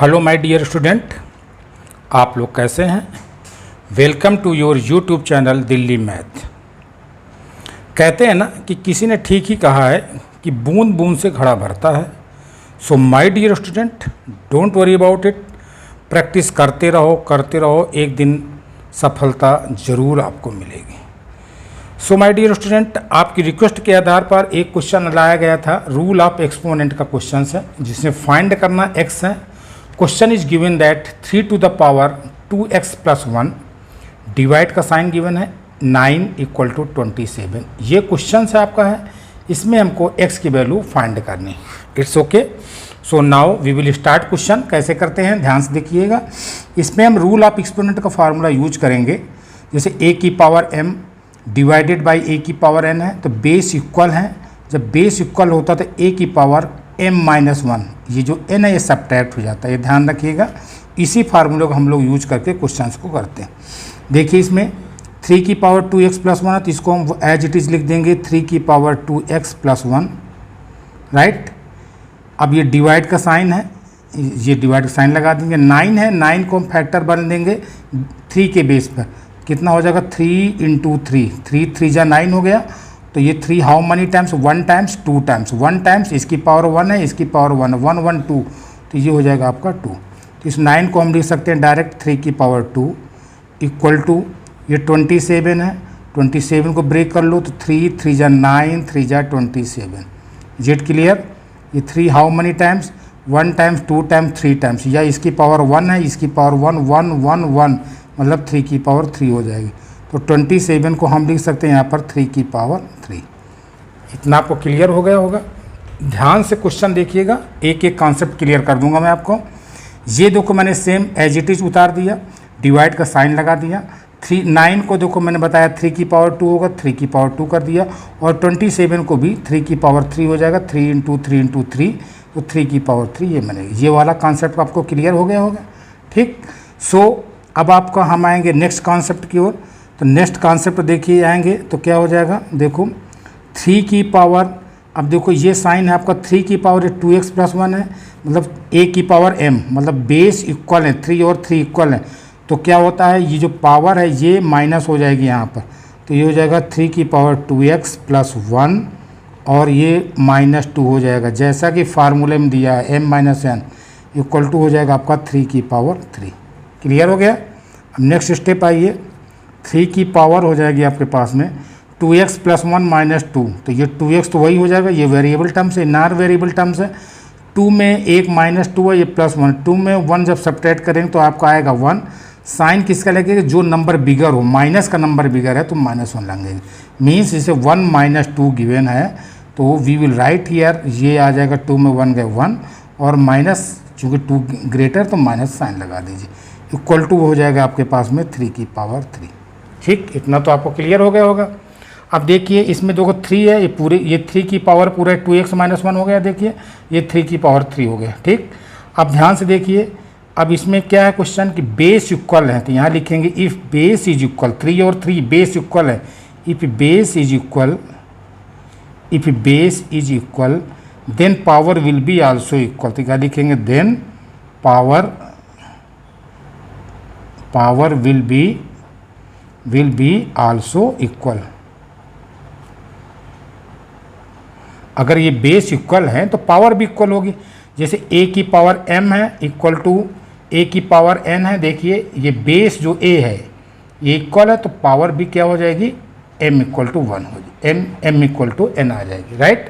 Hello my dear student, आप लोग कैसे हैं। Welcome to your YouTube channel Delhi math. कहते हैं ना कि किसी ने ठीक ही कहा है कि बूंद बूंद से घड़ा भरता है। So my dear student, don't worry about it. Practice करते रहो, एक दिन सफलता ज़रूर आपको मिलेगी। सो माय डियर स्टूडेंट, आपकी रिक्वेस्ट के आधार पर एक क्वेश्चन लाया गया था। रूल ऑफ एक्सपोनेंट का क्वेश्चन है जिसमें फाइंड करना x है। Question is given that 3 to the power 2x plus 1, divide का साइन गिवन है 9 = 27। ये क्वेश्चन है आपका है, इसमें हमको x की वैल्यू फाइंड करनी। It's okay. So now we will start question. कैसे करते हैं ध्यान से देखिएगा। इसमें हम रूल ऑफ एक्सपोनेंट का फार्मूला यूज करेंगे। जैसे a की power m divided by a की पावर n है तो बेस इक्वल है। जब बेस इक्वल होता तो a की पावर m-1, ये जो n है ये सब्ट्रैक्ट हो जाता है, ये ध्यान रखिएगा। इसी फार्मूले को हम लोग यूज करके क्वेश्चंस को करते हैं। देखिए इसमें 3 की पावर 2x + 1 है तो इसको हम एज इट इज़ लिख देंगे 3 की पावर 2x + 1, राइट। अब ये डिवाइड का साइन है, ये डिवाइड का साइन लगा देंगे। 9 है, 9 को हम फैक्टर बन देंगे 3 के बेस पर। कितना हो जाएगा 3 × 3, 3 3 जा 9 हो गया। तो ये 3 how many times, 1 times 2 times, 1 times इसकी पावर 1 है, इसकी पावर 1 है, 1 1 2, तो ये हो जाएगा आपका 2। तो इस 9 को हम लिख सकते हैं डायरेक्ट 3 की पावर 2 इक्वल टू ये 27 है। 27 को ब्रेक कर लो तो 3 3 जा 9, 3 जा 27। Jet clear. ये 3 how many times, 1 times 2 times 3 times, या इसकी पावर 1 है, इसकी पावर 1 1 1 1, मतलब 3 की पावर 3 हो जाएगी। तो 27 को हम लिख सकते हैं यहाँ पर 3 की पावर 3। इतना आपको क्लियर हो गया होगा। ध्यान से क्वेश्चन देखिएगा, एक एक कॉन्सेप्ट क्लियर कर दूंगा मैं आपको। ये देखो मैंने सेम एज इट इज उतार दिया, डिवाइड का साइन लगा दिया। 9 को देखो मैंने बताया 3 की पावर 2 होगा, 3 की पावर 2 कर दिया। और 27 को भी 3 की पावर 3 हो जाएगा, 3 × 3 × 3, तो 3 की पावर 3 ये बनेगा। ये वाला कॉन्सेप्ट आपको क्लियर हो गया होगा, ठीक। सो अब आपका हम आएंगे नेक्स्ट कॉन्सेप्ट की ओर। तो नेक्स्ट कॉन्सेप्ट देखिए आएंगे तो क्या हो जाएगा, देखो 3 की पावर, अब देखो ये साइन है आपका 3 की पावर 2x + 1 है, मतलब a की पावर m, मतलब बेस इक्वल है, 3 और 3 इक्वल है। तो क्या होता है ये जो पावर है ये माइनस हो जाएगी यहाँ पर, तो ये हो जाएगा 3 की पावर 2x + 1 और ये -2 हो जाएगा, जैसा कि फार्मूले में दिया है m-n इक्वल टू हो जाएगा आपका 3 की पावर 3। क्लियर हो गया। अब नेक्स्ट स्टेप आइए, 3 की पावर हो जाएगी आपके पास में 2x + 1 - 2, तो ये 2x तो वही हो जाएगा, ये वेरिएबल टर्म्स है, नॉन वेरिएबल टर्म्स है। 2 में एक -2 है, ये +1, 2 में 1 जब सब्ट्रैक्ट करेंगे तो आपका आएगा 1। साइन किसका लगेगा, जो नंबर बिगर हो, माइनस का नंबर बिगर है तो -1 लगेगा। मीन्स इसे 1 - 2 गिवन है तो वी विल राइट हियर, ये आ जाएगा 2 में 1 गए 1 और माइनस, चूँकि 2 ग्रेटर तो माइनस साइन लगा दीजिए, इक्वल टू हो जाएगा आपके पास में 3 की पावर 3। ठीक, इतना तो आपको क्लियर हो गया होगा। अब देखिए इसमें देखो 3 है, ये पूरे, ये 3 की पावर पूरा 2x - 1 हो गया। देखिए ये 3 की पावर 3 हो गया, ठीक। अब ध्यान से देखिए, अब इसमें क्या है क्वेश्चन कि बेस इक्वल है, तो यहाँ लिखेंगे इफ़ बेस इज इक्वल, 3 और 3 बेस इक्वल है, if base is equal then power will be also equal. तो क्या लिखेंगे, then power will be also equal. अगर ये बेस इक्वल है तो पावर भी इक्वल होगी। जैसे a की पावर m है इक्वल टू a की पावर n है। देखिए ये बेस जो a है ये इक्वल है तो पावर भी क्या हो जाएगी, m = 1 हो जाएगी, m = n आ जाएगी, राइट।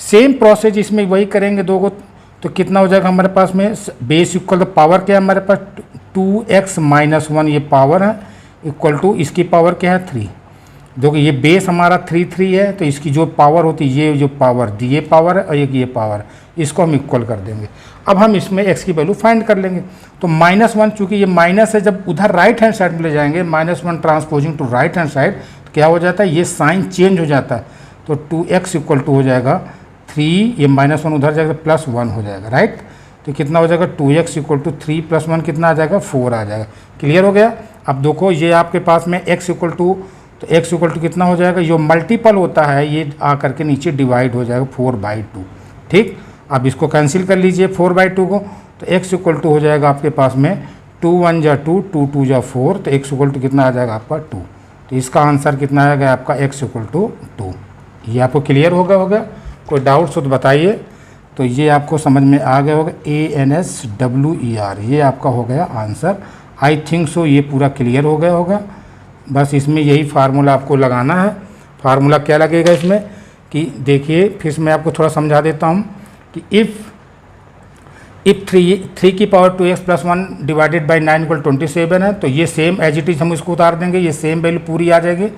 सेम प्रोसेस इसमें वही करेंगे दो को, तो कितना हो जाएगा हमारे पास में, बेस इक्वल तो पावर क्या है हमारे पास 2x - 1, ये पावर है, इक्वल टू इसकी पावर क्या है 3। देखो ये बेस हमारा 3 3 है तो इसकी जो पावर होती है, ये जो पावर, ये पावर है और एक ये पावर है, इसको हम इक्वल कर देंगे। अब हम इसमें x की वैल्यू फाइंड कर लेंगे। तो -1, चूँकि ये माइनस है, जब उधर राइट हैंड साइड में ले जाएंगे, -1 transposing to right hand side, तो क्या हो जाता है, ये साइन चेंज हो जाता है। तो 2x इक्वल टू हो जाएगा 3, ये -1 उधर जाएगा +1 हो जाएगा, राइट। तो कितना हो जाएगा 2x = 3 + 1 कितना आ जाएगा, 4 आ जाएगा। क्लियर हो गया। अब देखो ये आपके पास में x = तो x = कितना हो जाएगा, जो मल्टीपल होता है ये आकर के नीचे डिवाइड हो जाएगा 4/2, ठीक। अब इसको कैंसिल कर लीजिए 4/2 को, तो x इक्वल टू हो जाएगा आपके पास में 2 1 जा 2, 2 2 जा 4, तो x इक्वल टू कितना आ जाएगा आपका 2। तो इसका आंसर कितना आएगा आपका x इक्वल टू 2। ये आपको क्लियर होगा कोई डाउट्स हो तो बताइए। तो ये आपको समझ में आ गया होगा, ANSWER ये आपका हो गया आंसर। आई थिंक सो ये पूरा क्लियर हो गया होगा। बस इसमें यही फार्मूला आपको लगाना है। फार्मूला क्या लगेगा इसमें कि देखिए फिर से मैं आपको थोड़ा समझा देता हूँ कि इफ़ 3 की power 2x plus 1 divided by 9 equal 27 है, तो ये सेम एज इट इज़ हम इसको उतार देंगे, ये सेम वैल्यू पूरी आ जाएगी।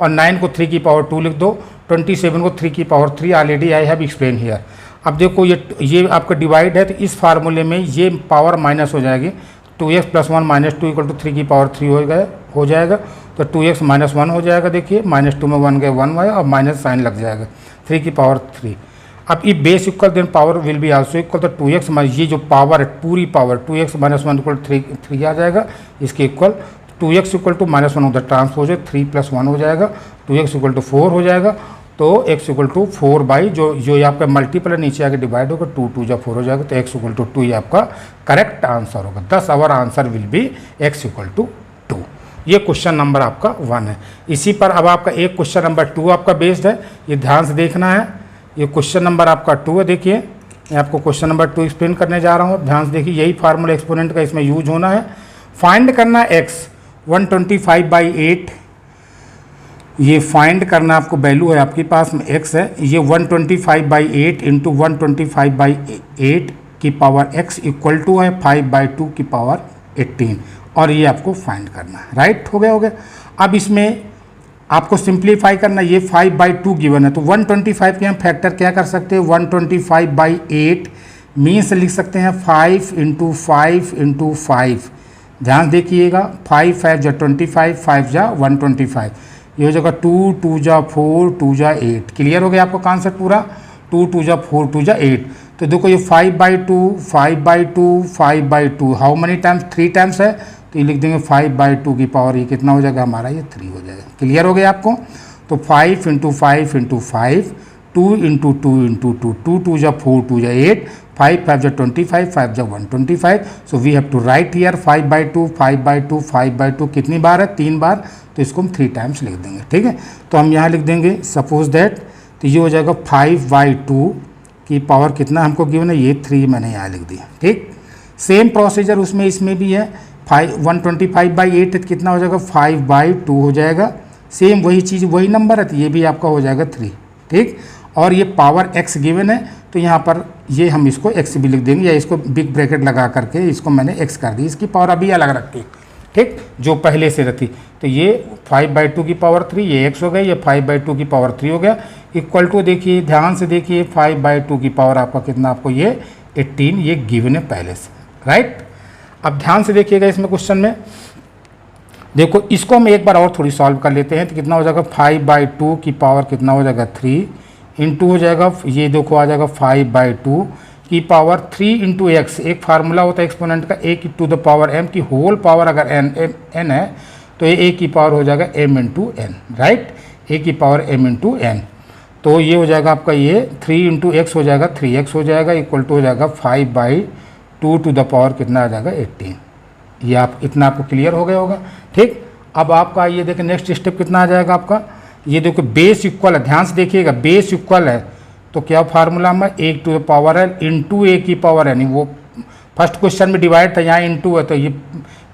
और 9 को 3 की पावर 2 लिख दो, 27 को 3 की power 3, already I have explain here. अब देखो ये आपका डिवाइड है, तो इस फार्मूले में ये पावर माइनस हो जाएगी। 2x plus 1 minus 2 equal to 3 की पावर 3 हो जाएगा। तो 2x माइनस 1 हो जाएगा, देखिए -2 में 1 गए 1 गए और माइनस साइन लग जाएगा 3 की पावर 3। अब ये base equal then power will be also equal, तो 2x ये जो पावर है पूरी पावर 2x माइनस 1 इक्वल 3 आ जाएगा इसके इक्वल। 2x इक्वल टू -1 उधर ट्रांसफर हो जाए, 3 + 1 हो जाएगा, 2x इक्वल टू 4 हो जाएगा। तो x इक्वल टू 4 बाई जो आपका मल्टीपल नीचे आके डिवाइड होगा, 2 2 जा 4 हो जाएगा, तो x इक्वल टू 2 ये आपका करेक्ट आंसर होगा। Thus our answer will be x equal to 2। ये क्वेश्चन नंबर आपका 1 है। इसी पर अब आपका एक क्वेश्चन नंबर 2 आपका बेस्ड है, ये ध्यान से देखना है। ये क्वेश्चन नंबर आपका 2 है। देखिए मैं आपको क्वेश्चन नंबर 2 एक्सप्लेन करने जा रहा हूँ, ध्यान से देखिए। यही फार्मूला एक्सपोनेंट का इसमें यूज होना है। फाइंड करना x 125/8, ये फाइंड करना आपको वैल्यू है आपके पास में x है, ये 125/8 इंटू 125/8 की पावर x इक्वल टू है 5/2 की पावर 18, और ये आपको फाइंड करना है। राइट हो गया। अब इसमें आपको सिंप्लीफाई करना, ये 5/2 गिवन है, तो 125 के हम फैक्टर क्या कर सकते हैं, 125/8 मीन्स लिख सकते हैं 5 इंटू 5 इंटू 5। ध्यान देखिएगा, 5 5 जा 25, 5 जा 125, ये हो जाएगा 2 2 जा 4, 2 जा 8। क्लियर हो गया आपको कॉन्सेप्ट पूरा। 2 2 जा 4, 2 जा 8। तो देखो ये 5/2 5/2 5/2 हाउ मनी टाइम्स, 3 टाइम्स है, तो ये लिख देंगे 5/2 की पावर, ये कितना हो जाएगा हमारा, ये 3 हो जाएगा। क्लियर हो गया आपको। तो 5 इंटू 5 इंटू 5, 2 इंटू 2 इंटू 2, 2 2 जा 4, 2 जा 8, 5 5 जा 25, 5 जा 125। So we have to write here 5/2 5/2 5/2 कितनी बार है, 3 बार, तो इसको हम 3 टाइम्स लिख देंगे। ठीक है, तो हम यहाँ लिख देंगे सपोज दैट, तो ये हो जाएगा 5/2 की पावर कितना हमको गिवन है, ये 3 मैंने यहाँ लिख दिया। ठीक, सेम प्रोसीजर उसमें इसमें भी है। 125/8 कितना हो जाएगा, 5/2 हो जाएगा। सेम वही चीज़ वही नंबर है, तो ये भी आपका हो जाएगा 3। ठीक, और ये पावर x गिवन है, तो यहाँ पर ये हम इसको x भी लिख देंगे, या इसको बिग ब्रैकेट लगा करके इसको मैंने x कर दी, इसकी पावर अभी अलग रखी। ठीक, जो पहले से रहती, तो ये 5/2 की पावर 3, ये x हो गया, ये 5/2 की पावर 3 हो गया। इक्वल टू देखिए, ध्यान से देखिए, 5/2 की पावर आपका कितना, आपको ये 18 ये गिवन है पहले से। राइट, अब ध्यान से देखिएगा इसमें क्वेश्चन में, देखो इसको हम एक बार और थोड़ी सॉल्व कर लेते हैं। तो कितना हो जाएगा, 5/2 की पावर कितना हो जाएगा 3 इंटू हो जाएगा, ये देखो आ जाएगा 5/2 की पावर 3 इंटू एक्स। एक फार्मूला होता है एक्सपोनेंट का, a to the power m की होल पावर अगर n है, तो ये a की पावर हो जाएगा m into n। Right, a की पावर m इंटू n। तो ये हो जाएगा आपका, ये 3 इंटू एक्स हो जाएगा, 3x हो जाएगा, इक्वल टू हो जाएगा 5/2 टू द पावर कितना आ जाएगा 18। ये आप इतना आपको क्लियर हो गया होगा। ठीक, अब आपका ये देखिए नेक्स्ट स्टेप कितना आ जाएगा आपका, ये देखो बेस इक्वल है, ध्यान से देखिएगा, बेस इक्वल है, तो क्या फार्मूला में 1 टू द पावर है इंटू a की पावर, यानी वो फर्स्ट क्वेश्चन में डिवाइड था, यहाँ इंटू है, तो ये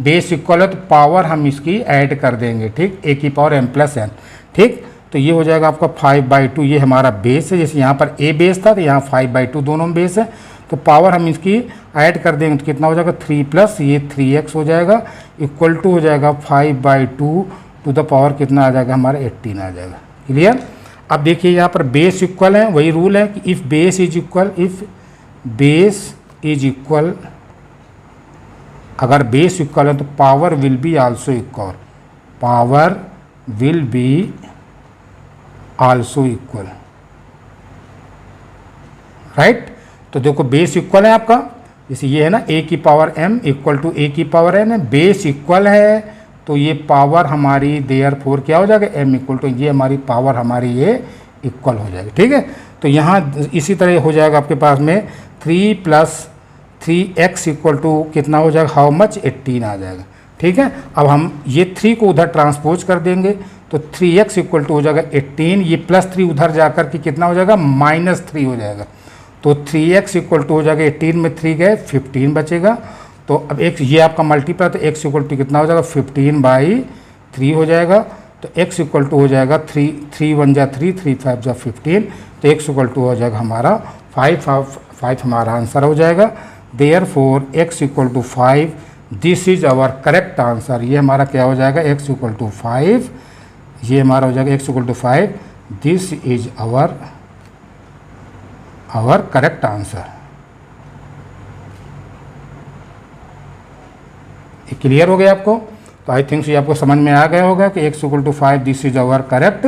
बेस इक्वल है, तो पावर हम इसकी ऐड कर देंगे। ठीक, a की पावर m प्लस n। ठीक, तो ये हो जाएगा आपका 5/2, ये हमारा बेस है, जैसे यहाँ पर a बेस था, तो यहाँ 5/2 दोनों में बेस है, तो पावर हम इसकी ऐड कर देंगे, तो कितना हो जाएगा 3 प्लस ये 3x हो जाएगा, इक्वल टू हो जाएगा 5/2 टू द पावर कितना आ जाएगा हमारा 18 आ जाएगा। क्लियर। अब देखिए यहाँ पर बेस इक्वल है, वही रूल है कि इफ़ बेस इज इक्वल, अगर बेस इक्वल है तो power will be also equal, power will be also equal. Right, तो देखो बेस इक्वल है आपका, जैसे ये है ना a की power m equal to a की पावर n है, बेस इक्वल है, तो ये पावर हमारी देयरफॉर क्या हो जाएगा m इक्वल टू, ये हमारी पावर हमारी ये इक्वल हो जाएगी। ठीक है, तो यहाँ इसी तरह हो जाएगा आपके पास में 3 प्लस 3x इक्वल टू कितना हो जाएगा, हाउ मच, 18 आ जाएगा। ठीक है, अब हम ये 3 को उधर ट्रांसपोज कर देंगे तो 3x इक्वल टू हो जाएगा 18, ये +3 उधर जाकर के कितना हो जाएगा, -3 हो जाएगा। तो 3x इक्वल टू हो जाएगा 18 में 3 गए 15 बचेगा। तो अब एक ये आपका मल्टीप्लाई, तो x इक्वल टू कितना हो जाएगा, 15/3 हो जाएगा। तो x इक्वल टू हो जाएगा 3 1 जा 3, 3 5 जा 15, तो x इक्वल टू हो जाएगा हमारा 5 हमारा आंसर हो जाएगा। Therefore x equal to 5, this is our correct answer. ये हमारा क्या हो जाएगा, x इक्वल टू 5, ये हमारा हो जाएगा x equal to 5, this is our correct answer. ये क्लियर हो गया आपको? तो आई थिंक ये आपको समझ में आ गया होगा कि x equal to 5, this is our correct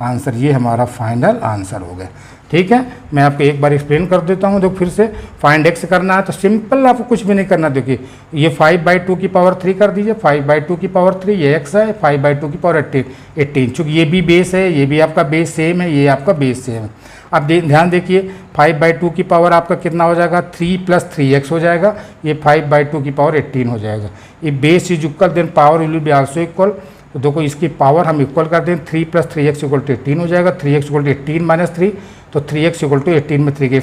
answer. ये हमारा फाइनल आंसर हो गया। ठीक है, मैं आपको एक बार एक्सप्लेन कर देता हूँ। देखो फिर से फाइंड x करना है तो सिंपल, आपको कुछ भी नहीं करना। देखिए ये 5/2 की पावर 3 कर दीजिए, 5/2 की पावर 3 ये x है, 5/2 की पावर 18। चूँकि ये भी बेस है, ये भी आपका बेस सेम है, ये आपका बेस सेम है। अब ध्यान देखिए 5/2 की पावर आपका कितना हो जाएगा, 3 + 3x हो जाएगा। ये 5/2 की पावर 18 हो जाएगा। ये base is equal, then power will be also equal. तो देखो इसकी पावर हम इक्वल कर दें, 3 + 3x इक्वल टू 18 हो जाएगा। 3x इक्वल टू 18 - 3, तो 3x इक्वल टू 18 में 3 के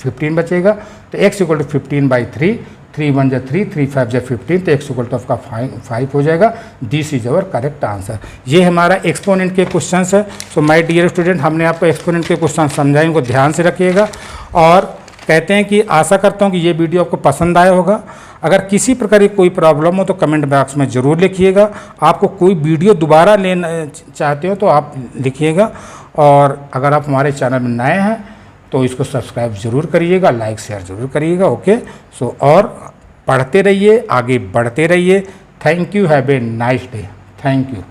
15 बचेगा। तो x इक्वल टू 15/3, 3 1 जा 3, 3 5 जा 15, तो x इक्वल टू आपका 5 हो जाएगा। This is our correct answer. ये हमारा एक्सपोनेंट के क्वेश्चन है। सो माय डियर स्टूडेंट, हमने आपको एक्सपोनेंट के क्वेश्चन समझाए, इनको ध्यान से रखिएगा। और कहते हैं कि आशा करता हूँ कि ये वीडियो आपको पसंद आया होगा। अगर किसी प्रकार की कोई प्रॉब्लम हो तो कमेंट बॉक्स में ज़रूर लिखिएगा। आपको कोई वीडियो दोबारा लेना चाहते हो तो आप लिखिएगा। और अगर आप हमारे चैनल में नए हैं तो इसको सब्सक्राइब ज़रूर करिएगा, लाइक शेयर ज़रूर करिएगा। ओके, सो और पढ़ते रहिए, आगे बढ़ते रहिए। Thank you, have a nice day. Thank you.